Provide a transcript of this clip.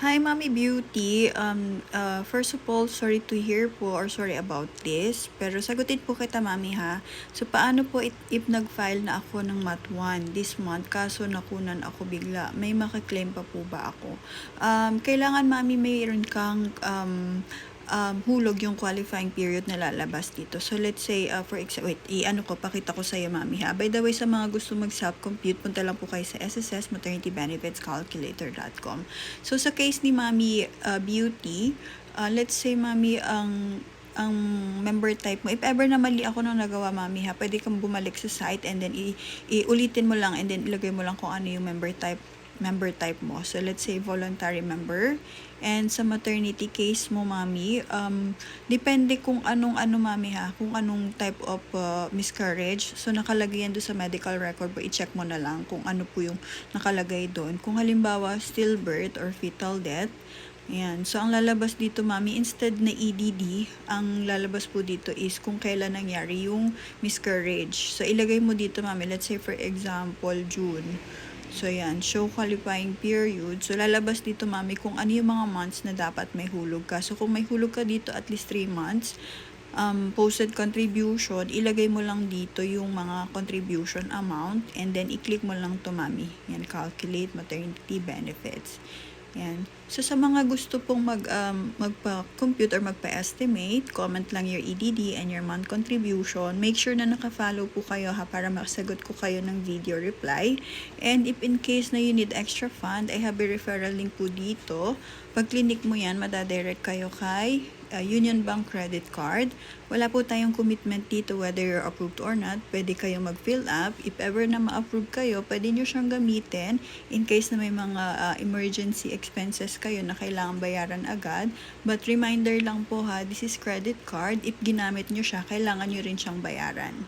Hi, Mommy Beauty. First of all, sorry to hear po or sorry about this. Pero sagutin po kita, Mami, ha? So, paano po if nag-file na ako ng MAT1 this month, kaso nakunan ako bigla, may makaklaim pa po ba ako? Kailangan, Mami, mayroon kang hulog yung qualifying period na lalabas dito. So, let's say, pakita ko sa'yo, Mami, ha? By the way, sa mga gusto mag-self-compute, punta lang po kayo sa SSS Maternity Benefits Calculator.com. So, sa case ni Mami Beauty, let's say, Mami, ang member type mo, if ever na mali ako nung nagawa, Mami, ha, pwede kang bumalik sa site and then iulitin mo lang and then ilagay mo lang kung ano yung member type mo. So, let's say voluntary member. And sa maternity case mo, Mami, depende kung anong Mami, ha, kung anong type of miscarriage. So, nakalagay yan doon sa medical record mo. I-check mo na lang kung ano po yung nakalagay doon. Kung halimbawa, stillbirth or fetal death, ayan. So, ang lalabas dito, Mami, instead na EDD, ang lalabas po dito is kung kailan nangyari yung miscarriage. So, ilagay mo dito, Mami, let's say for example, June. So, yan, show qualifying period. So, lalabas dito, Mami, kung ano yung mga months na dapat may hulog ka. So, kung may hulog ka dito at least 3 months, posted contribution, ilagay mo lang dito yung mga contribution amount and then i-click mo lang to, Mami. Yan, calculate maternity benefits. Yan. So, sa mga gusto pong magpa-compute or magpa-estimate, comment lang your EDD and your month contribution. Make sure na naka-follow po kayo, ha, para makasagot ko kayo ng video reply. And if in case na you need extra fund, I have a referral link po dito. Pag clinic mo yan, madadirect kayo kay Union Bank credit card. Wala po tayong commitment dito whether you're approved or not. Pwede kayong mag-fill up. If ever na ma-approve kayo, pwede nyo siyang gamitin in case na may mga emergency expenses kayo na kailangan bayaran agad. But reminder lang po, ha, this is credit card. If ginamit nyo siya, kailangan nyo rin siyang bayaran.